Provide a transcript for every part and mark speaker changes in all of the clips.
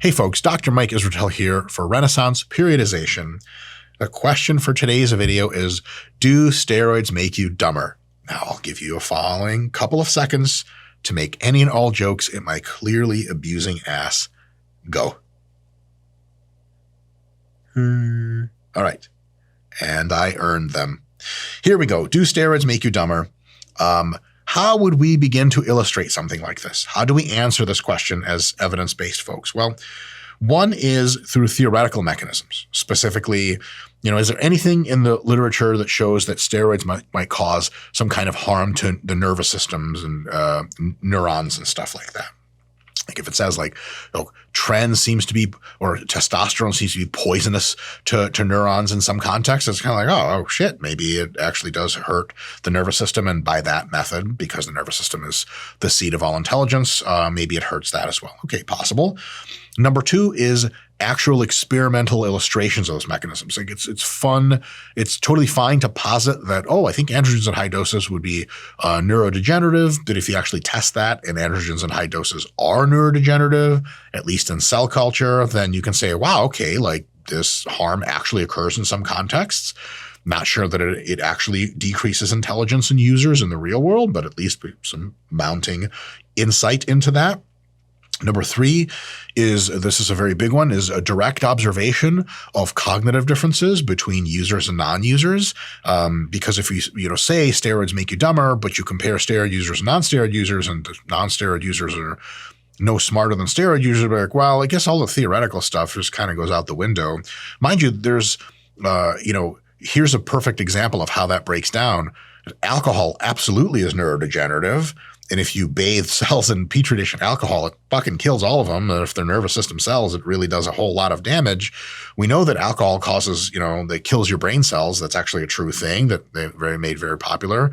Speaker 1: Hey folks, Dr. Mike Israetel here for Renaissance Periodization. The question for today's video is, do steroids make you dumber? Now I'll give you a following couple of seconds to make any and all jokes in my clearly abusing ass. Go. All right. And I earned them. Here we go. Do steroids make you dumber? How would we begin to illustrate something like this? How do we answer this question as evidence-based folks? Well, one is through theoretical mechanisms. Specifically, is there anything in the literature that shows that steroids might cause some kind of harm to the nervous systems and neurons and stuff like that? Like if it says tren seems to be, or testosterone seems to be poisonous to neurons in some context, it's kind of like, oh shit, maybe it actually does hurt the nervous system. And by that method, because the nervous system is the seat of all intelligence, maybe it hurts that as well. Okay, possible. Number two is actual experimental illustrations of those mechanisms. Like it's fun. It's totally fine to posit that, I think androgens at high doses would be neurodegenerative, that if you actually test that and androgens in high doses are neurodegenerative, at least in cell culture, then you can say, wow, okay, like this harm actually occurs in some contexts. Not sure that it actually decreases intelligence in users in the real world, but at least some mounting insight into that. Number three is, this is a very big one, is a direct observation of cognitive differences between users and non-users. Because if you say steroids make you dumber, but you compare steroid users and non-steroid users, and the non-steroid users are no smarter than steroid users, but like, well, I guess all the theoretical stuff just kind of goes out the window. Mind you, there's, here's a perfect example of how that breaks down. Alcohol absolutely is neurodegenerative. And if you bathe cells in Petri dish in alcohol, it fucking kills all of them. And if their nervous system cells, it really does a whole lot of damage. We know that alcohol causes, that kills your brain cells. That's actually a true thing that they made very popular.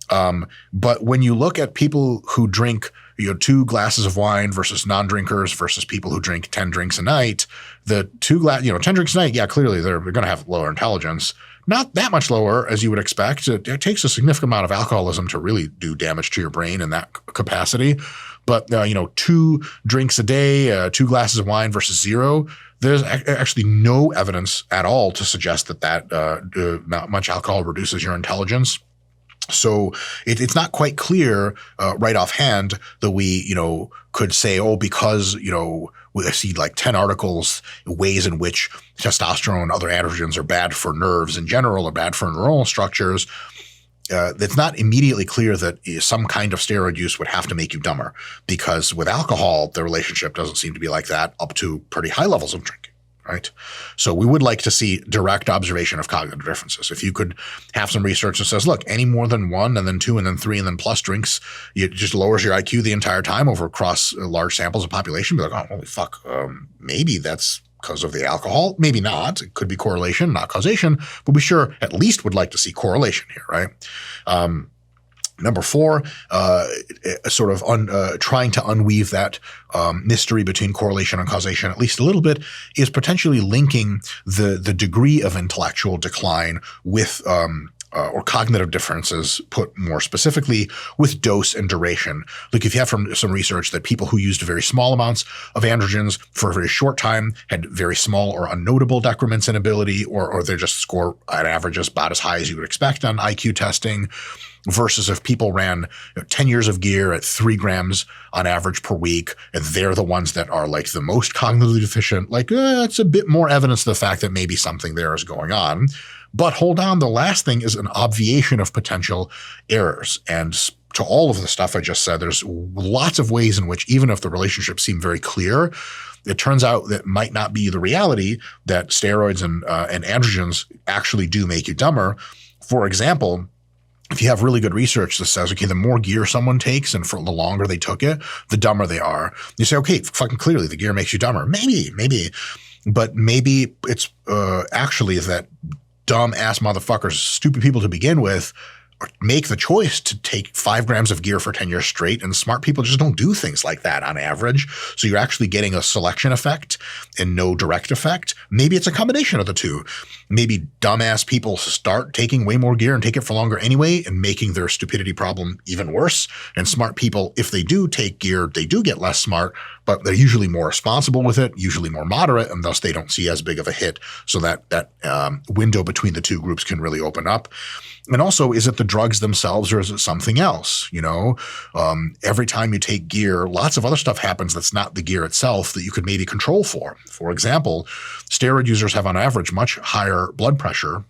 Speaker 1: But when you look at people who drink 2 glasses of wine versus non-drinkers versus people who drink 10 drinks a night, the 10 drinks a night, yeah, clearly they're going to have lower intelligence. Not that much lower as you would expect. It takes a significant amount of alcoholism to really do damage to your brain in that capacity. But, 2 drinks a day, 2 glasses of wine versus 0, there's actually no evidence at all to suggest that not much alcohol reduces your intelligence. So it's not quite clear right offhand that we, could say, because, we see like 10 articles, ways in which testosterone and other androgens are bad for nerves in general or bad for neuronal structures. It's not immediately clear that some kind of steroid use would have to make you dumber, because with alcohol, the relationship doesn't seem to be like that up to pretty high levels of drinking. Right. So we would like to see direct observation of cognitive differences. If you could have some research that says, look, any more than 1 and then 2 and then 3 and then plus drinks, it just lowers your IQ the entire time across large samples of population. Be like, oh, holy fuck, maybe that's because of the alcohol. Maybe not. It could be correlation, not causation, but we sure at least would like to see correlation here, right? Number 4, trying to unweave that mystery between correlation and causation at least a little bit, is potentially linking the degree of intellectual decline with or cognitive differences, put more specifically, with dose and duration. Like if you have from some research that people who used very small amounts of androgens for a very short time had very small or unnotable decrements in ability, or they just score at averages about as high as you would expect on IQ testing, versus if people ran 10 years of gear at 3 grams on average per week, and they're the ones that are like the most cognitively deficient, it's a bit more evidence of the fact that maybe something there is going on. But hold on, the last thing is an obviation of potential errors. And to all of the stuff I just said, there's lots of ways in which, even if the relationships seem very clear, it turns out that might not be the reality, that steroids and androgens actually do make you dumber. For example, if you have really good research that says, okay, the more gear someone takes and for the longer they took it, the dumber they are. You say, okay, fucking clearly the gear makes you dumber. Maybe. But maybe it's actually that dumb ass motherfuckers, stupid people to begin with, make the choice to take 5 grams of gear for 10 years straight, and smart people just don't do things like that on average. So you're actually getting a selection effect and no direct effect. Maybe it's a combination of the two. Maybe dumbass people start taking way more gear and take it for longer anyway, and making their stupidity problem even worse. And smart people, if they do take gear, they do get less smart, but they're usually more responsible with it, usually more moderate, and thus they don't see as big of a hit. So that window between the two groups can really open up. And also, is it the drugs themselves or is it something else? Every time you take gear, lots of other stuff happens that's not the gear itself that you could maybe control for. For example, steroid users have on average much higher blood pressure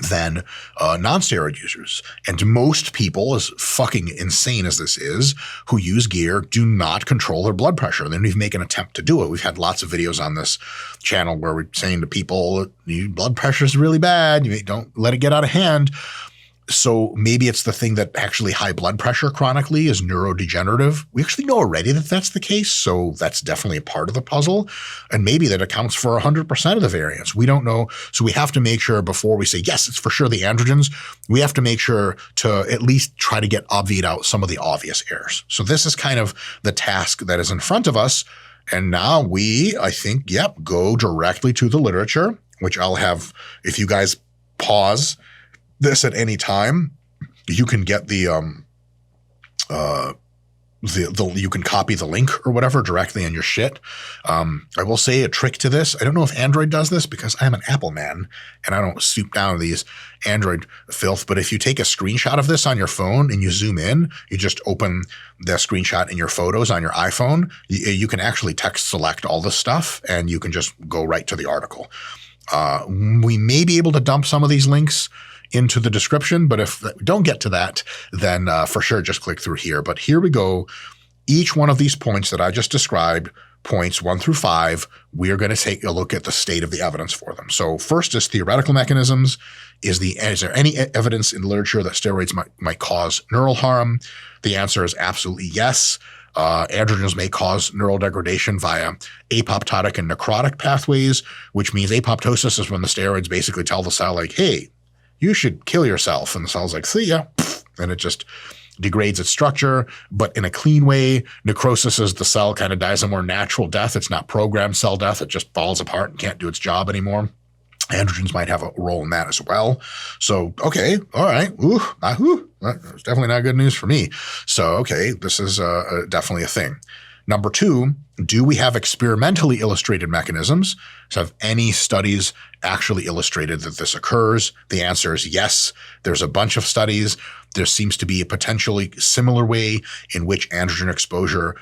Speaker 1: than non-steroid users. And most people, as fucking insane as this is, who use gear do not control their blood pressure. They don't even make an attempt to do it. We've had lots of videos on this channel where we're saying to people, your blood pressure is really bad. You don't let it get out of hand. So maybe it's the thing that actually high blood pressure chronically is neurodegenerative. We actually know already that that's the case. So that's definitely a part of the puzzle. And maybe that accounts for 100% of the variance. We don't know. So we have to make sure before we say, yes, it's for sure the androgens, we have to make sure to at least try to obviate out some of the obvious errors. So this is kind of the task that is in front of us. And now I think, go directly to the literature, which I'll have, if you guys pause this at any time, you can get you can copy the link or whatever directly in your shit. I will say a trick to this. I don't know if Android does this because I'm an Apple man and I don't stoop down to these Android filth. But if you take a screenshot of this on your phone and you zoom in, you just open the screenshot in your photos on your iPhone, you can actually text select all this stuff and you can just go right to the article. We may be able to dump some of these links into the description, but if we don't get to that, then for sure just click through here. But here we go. Each one of these points that I just described, points 1 through 5, we are going to take a look at the state of the evidence for them. So first is theoretical mechanisms. Is there any evidence in the literature that steroids might cause neural harm? The answer is absolutely yes. Androgens may cause neural degradation via apoptotic and necrotic pathways, which means apoptosis is when the steroids basically tell the cell like, hey, you should kill yourself. And the cell's like, see ya. And it just degrades its structure, but in a clean way. Necrosis is the cell kind of dies a more natural death. It's not programmed cell death. It just falls apart and can't do its job anymore. Androgens might have a role in that as well. So, okay, all right. That's definitely not good news for me. So, okay, this is definitely a thing. Number 2, do we have experimentally illustrated mechanisms? So have any studies actually illustrated that this occurs? The answer is yes. There's a bunch of studies. There seems to be a potentially similar way in which androgen exposure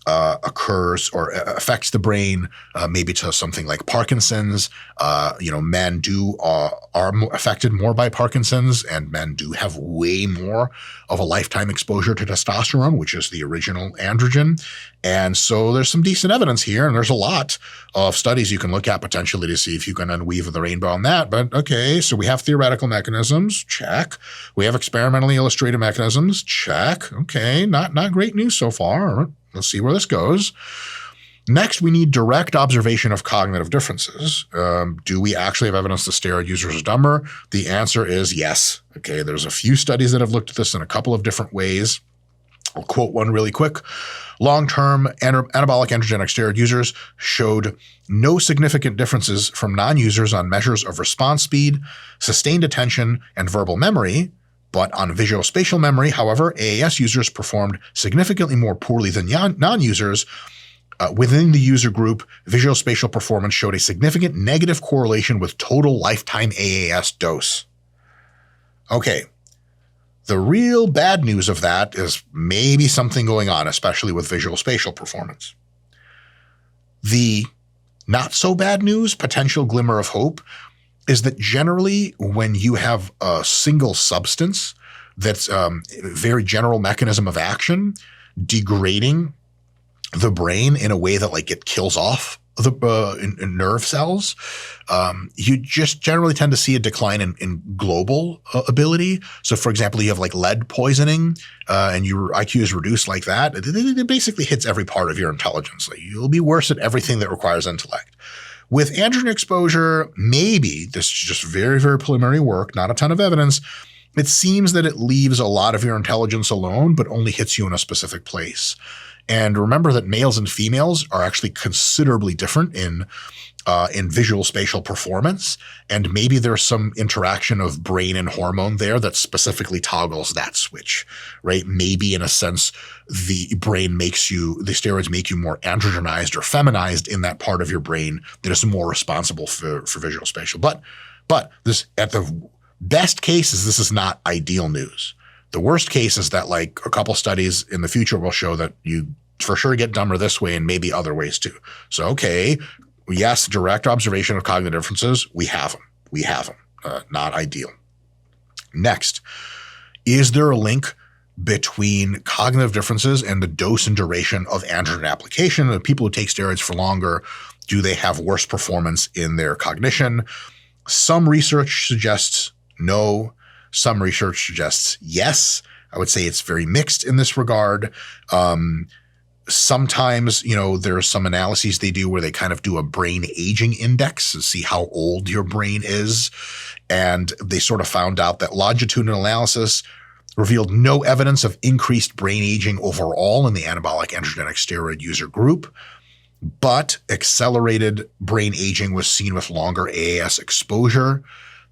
Speaker 1: occurs or affects the brain, maybe to something like Parkinson's. Men are affected more by Parkinson's, and men do have way more of a lifetime exposure to testosterone, which is the original androgen. And so there's some decent evidence here, and there's a lot of studies you can look at potentially to see if you can unweave the rainbow on that. But okay, so we have theoretical mechanisms, check. We have experimentally illustrated mechanisms, check. Okay, not great news so far. Let's see where this goes. Next, we need direct observation of cognitive differences. Do we actually have evidence that steroid users are dumber? The answer is yes. Okay, there's a few studies that have looked at this in a couple of different ways. I'll quote one really quick. Long-term anabolic androgenic steroid users showed no significant differences from non-users on measures of response speed, sustained attention, and verbal memory. But on visual-spatial memory, however, AAS users performed significantly more poorly than non-users. Within the user group, visual-spatial performance showed a significant negative correlation with total lifetime AAS dose. Okay, the real bad news of that is maybe something going on, especially with visual-spatial performance. The not-so-bad news, potential glimmer of hope, is that generally when you have a single substance that's a very general mechanism of action, degrading the brain in a way that like it kills off the in nerve cells, you just generally tend to see a decline in global ability. So for example, you have like lead poisoning and your IQ is reduced like that. It basically hits every part of your intelligence. Like you'll be worse at everything that requires intellect. With androgen exposure, maybe this is just very, very preliminary work, not a ton of evidence. It seems that it leaves a lot of your intelligence alone, but only hits you in a specific place. And remember that males and females are actually considerably different in visual spatial performance. And maybe there's some interaction of brain and hormone there that specifically toggles that switch, right? Maybe in a sense, the steroids make you more androgenized or feminized in that part of your brain that is more responsible for visual spatial. But this, at the best cases, this is not ideal news. The worst case is that like a couple studies in the future will show that you for sure get dumber this way and maybe other ways too. So, okay, yes, direct observation of cognitive differences, we have them. Not ideal. Next, is there a link between cognitive differences and the dose and duration of androgen application? The people who take steroids for longer, do they have worse performance in their cognition? Some research suggests no. Some research suggests yes. I would say it's very mixed in this regard. Sometimes, there's some analyses they do where they kind of do a brain aging index to see how old your brain is. And they sort of found out that longitudinal analysis revealed no evidence of increased brain aging overall in the anabolic androgenic steroid user group, but accelerated brain aging was seen with longer AAS exposure.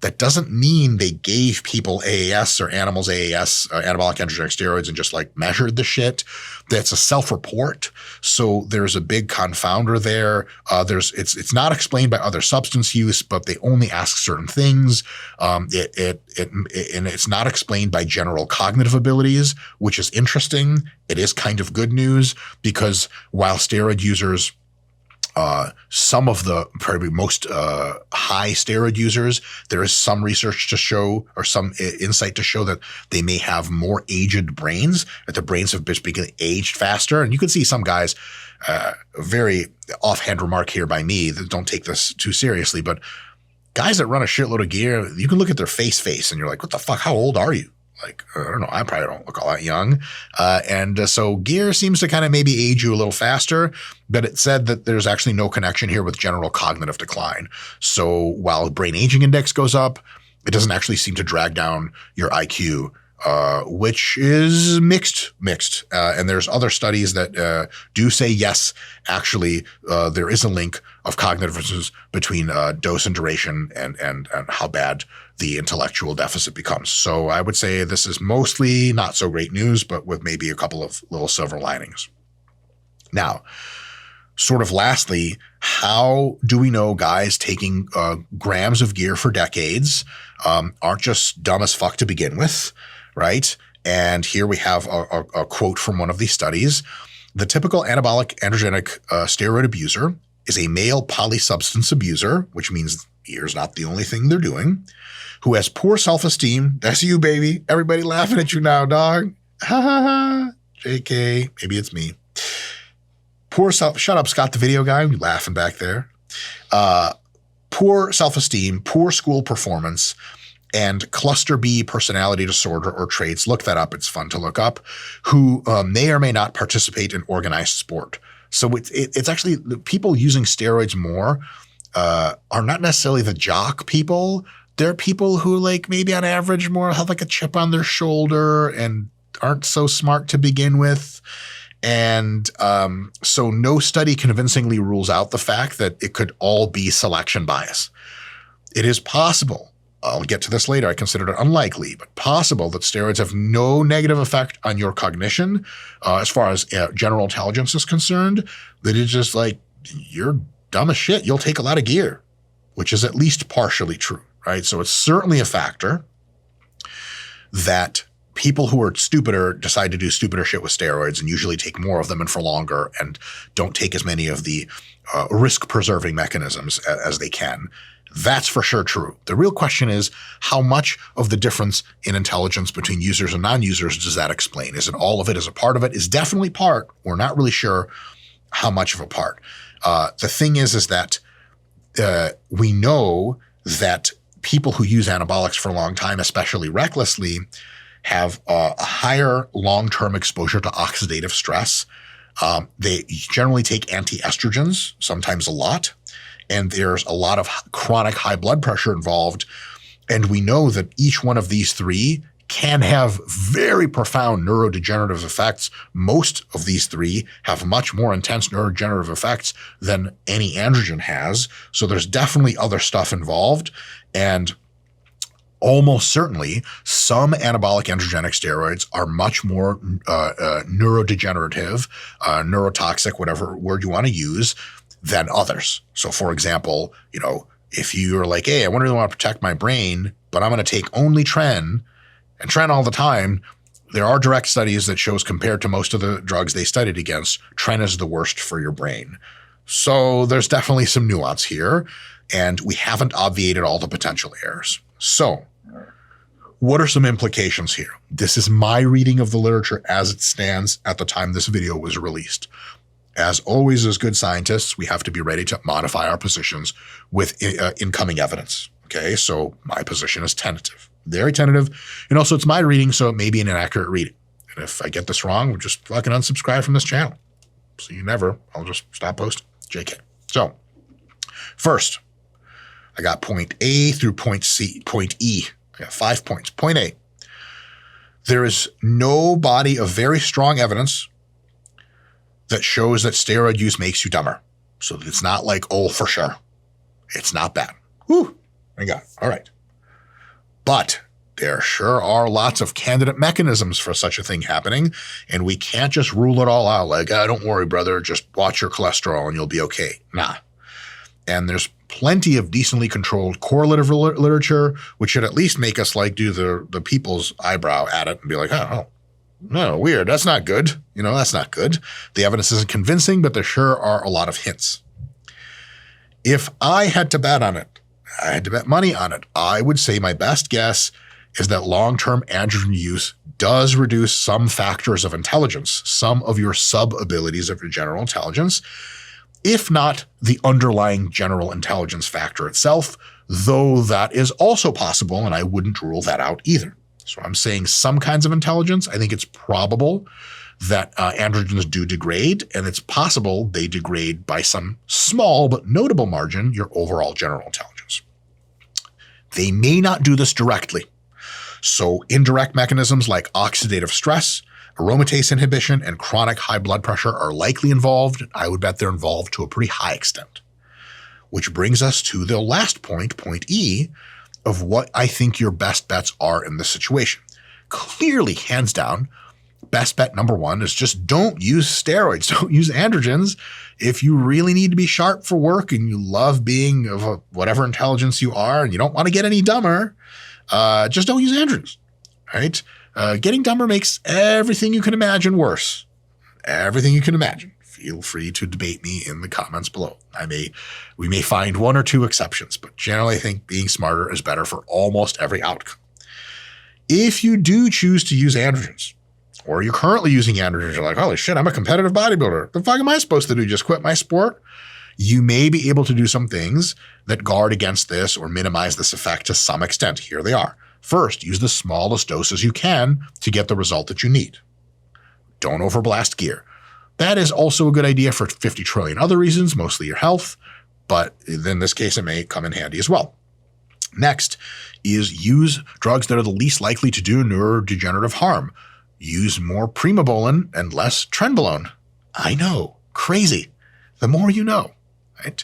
Speaker 1: That doesn't mean they gave people AAS or animals AAS, anabolic androgenic steroids, and just like measured the shit. That's a self-report. So there's a big confounder there. It's not explained by other substance use, but they only ask certain things. And it's not explained by general cognitive abilities, which is interesting. It is kind of good news because while steroid users, some of the probably most high steroid users, there is some research to show or some insight to show that they may have more aged brains, that their brains have been aged faster. And you can see some guys, very offhand remark here by me, that don't take this too seriously, but guys that run a shitload of gear, you can look at their face and you're like, what the fuck, how old are you? Like, I don't know, I probably don't look all that young. So gear seems to kind of maybe age you a little faster, but it said that there's actually no connection here with general cognitive decline. So while brain aging index goes up, it doesn't actually seem to drag down your IQ, which is mixed. And there's other studies that do say, yes, actually, there is a link of cognitive differences between dose and duration and how bad the intellectual deficit becomes. So I would say this is mostly not so great news, but with maybe a couple of little silver linings. Now, sort of lastly, how do we know guys taking grams of gear for decades aren't just dumb as fuck to begin with, right? And here we have a quote from one of these studies. The typical anabolic androgenic steroid abuser is a male polysubstance abuser, which means gear is not the only thing they're doing, who has poor self-esteem. That's you, baby. Everybody laughing at you now, dog. Ha ha ha. JK. Maybe it's me. Shut up, Scott, the video guy. You laughing back there. Poor self-esteem, poor school performance, and cluster B personality disorder or traits. Look that up. It's fun to look up. Who may or may not participate in organized sport. So it's actually the people using steroids more are not necessarily the jock people. They're people who like maybe on average more have like a chip on their shoulder and aren't so smart to begin with. And so no study convincingly rules out the fact that it could all be selection bias. It is possible, I'll get to this later, I consider it unlikely, but possible that steroids have no negative effect on your cognition as far as general intelligence is concerned, that it's just like, you're dumb as shit, you'll take a lot of gear, which is at least partially true, right? So it's certainly a factor that people who are stupider decide to do stupider shit with steroids and usually take more of them and for longer and don't take as many of the risk-preserving mechanisms as they can. That's for sure true. The real question is, how much of the difference in intelligence between users and non-users does that explain? Is it all of it? Is a part of it? Is definitely part. We're not really sure how much of a part. The thing is that we know that people who use anabolics for a long time, especially recklessly, have a higher long-term exposure to oxidative stress. They generally take anti-estrogens, sometimes a lot, and there's a lot of chronic high blood pressure involved. And we know that each one of these three can have very profound neurodegenerative effects. Most of these three have much more intense neurodegenerative effects than any androgen has. So there's definitely other stuff involved. And almost certainly, some anabolic androgenic steroids are much more neurodegenerative, neurotoxic, whatever word you want to use, than others. So for example, if you're like, hey, I really want to protect my brain, but I'm going to take only tren and tren all the time, there are direct studies that shows compared to most of the drugs they studied against, tren is the worst for your brain. So there's definitely some nuance here, and we haven't obviated all the potential errors. So what are some implications here? This is my reading of the literature as it stands at the time this video was released. As always, as good scientists, we have to be ready to modify our positions with incoming evidence. Okay, so my position is tentative, very tentative. And also it's my reading, so it may be an inaccurate reading. And if I get this wrong, we'll just fucking unsubscribe from this channel. See you never. I'll just stop posting. JK. So first, I got point A through point E. I got 5 points. Point A, there is no body of very strong evidence that shows that steroid use makes you dumber. So it's not like, oh, for sure. It's not bad. Whew. I got it. All right. But there sure are lots of candidate mechanisms for such a thing happening, and we can't just rule it all out like, don't worry, brother, just watch your cholesterol and you'll be okay. Nah. And there's plenty of decently controlled correlative literature, which should at least make us like do the people's eyebrow at it and be like, oh, no, weird. That's not good. That's not good. The evidence isn't convincing, but there sure are a lot of hints. If I had to bet on it, I had to bet money on it, I would say my best guess is that long-term androgen use does reduce some factors of intelligence, some of your sub-abilities of your general intelligence, if not the underlying general intelligence factor itself, though that is also possible, and I wouldn't rule that out either. So I'm saying some kinds of intelligence. I think it's probable that androgens do degrade, and it's possible they degrade by some small but notable margin your overall general intelligence. They may not do this directly. So indirect mechanisms like oxidative stress, aromatase inhibition, and chronic high blood pressure are likely involved. I would bet they're involved to a pretty high extent. Which brings us to the last point, point E, of what I think your best bets are in this situation. Clearly, hands down, best bet number one is just don't use steroids, don't use androgens. If you really need to be sharp for work and you love being of whatever intelligence you are and you don't want to get any dumber, just don't use androgens, right? Getting dumber makes everything you can imagine worse. Everything you can imagine. Feel free to debate me in the comments below. We may find one or two exceptions, but generally I think being smarter is better for almost every outcome. If you do choose to use androgens, or you're currently using androgens, you're like, holy shit, I'm a competitive bodybuilder. The fuck am I supposed to do? Just quit my sport? You may be able to do some things that guard against this or minimize this effect to some extent. Here they are. First, use the smallest doses you can to get the result that you need. Don't overblast gear. That is also a good idea for 50 trillion other reasons, mostly your health, but in this case, it may come in handy as well. Next is use drugs that are the least likely to do neurodegenerative harm. Use more primobolan and less trenbolone. I know, crazy. The more you know, right?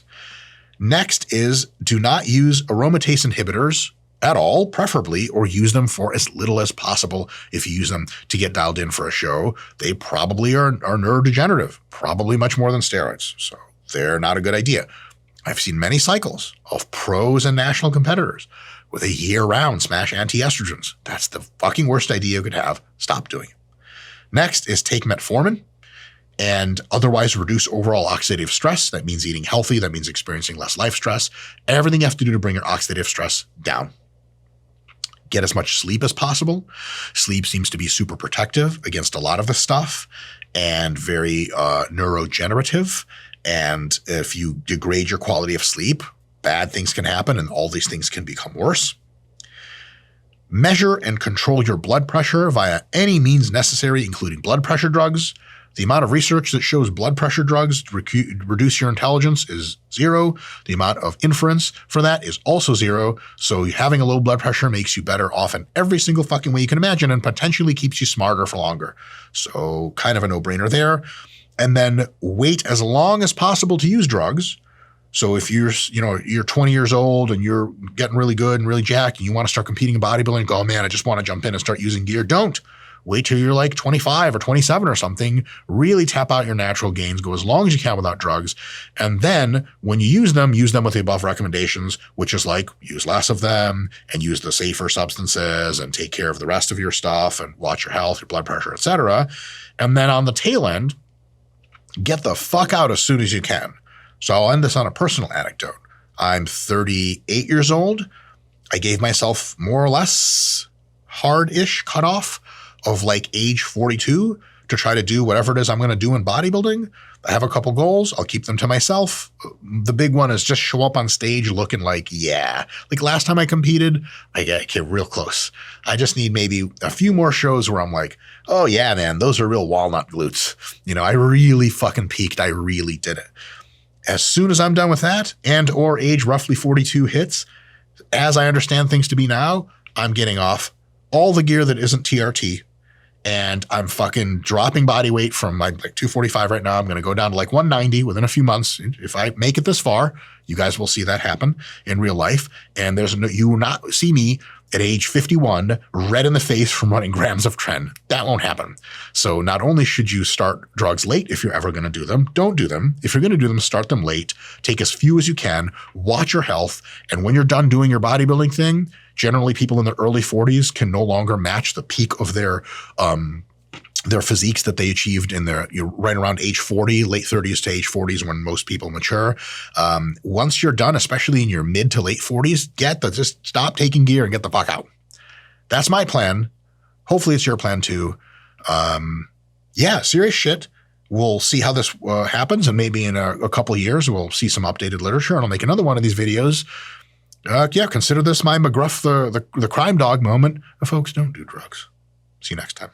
Speaker 1: Next is do not use aromatase inhibitors at all, preferably, or use them for as little as possible. If you use them to get dialed in for a show, they probably are neurodegenerative, probably much more than steroids. So they're not a good idea. I've seen many cycles of pros and national competitors with a year-round smash anti-estrogens. That's the fucking worst idea you could have. Stop doing it. Next is take metformin and otherwise reduce overall oxidative stress. That means eating healthy. That means experiencing less life stress. Everything you have to do to bring your oxidative stress down. Get as much sleep as possible. Sleep seems to be super protective against a lot of the stuff and very neurogenerative. And if you degrade your quality of sleep, bad things can happen and all these things can become worse. Measure and control your blood pressure via any means necessary, including blood pressure drugs. The amount of research that shows blood pressure drugs reduce your intelligence is 0. The amount of inference for that is also 0. So having a low blood pressure makes you better off in every single fucking way you can imagine and potentially keeps you smarter for longer. So kind of a no-brainer there. And then wait as long as possible to use drugs. So if you're 20 years old and you're getting really good and really jacked and you want to start competing in bodybuilding and go, oh man, I just want to jump in and start using gear. Don't. Wait till you're like 25 or 27 or something. Really tap out your natural gains. Go as long as you can without drugs. And then when you use them with the above recommendations, which is like use less of them and use the safer substances and take care of the rest of your stuff and watch your health, your blood pressure, etc. And then on the tail end, get the fuck out as soon as you can. So I'll end this on a personal anecdote. I'm 38 years old. I gave myself more or less hard-ish cutoff of like age 42 to try to do whatever it is I'm going to do in bodybuilding. I have a couple goals. I'll keep them to myself. The big one is just show up on stage looking like, yeah. Like last time I competed, I get real close. I just need maybe a few more shows where I'm like, oh yeah, man, those are real walnut glutes. I really fucking peaked. I really did it. As soon as I'm done with that and or age roughly 42 hits, as I understand things to be now, I'm getting off all the gear that isn't TRT. And I'm fucking dropping body weight from like 245 right now. I'm going to go down to like 190 within a few months. If I make it this far, you guys will see that happen in real life. And you will not see me at age 51 red in the face from running grams of tren. That won't happen. So not only should you start drugs late if you're ever going to do them, don't do them. If you're going to do them, start them late. Take as few as you can. Watch your health. And when you're done doing your bodybuilding thing, generally people in their early 40s can no longer match the peak of their physiques that they achieved in right around age 40, late 30s to age 40s when most people mature. Once you're done, especially in your mid to late 40s, just stop taking gear and get the fuck out. That's my plan. Hopefully it's your plan too. Serious shit. We'll see how this happens, and maybe in a couple of years we'll see some updated literature and I'll make another one of these videos. Consider this my McGruff, the crime dog moment. Folks, don't do drugs. See you next time.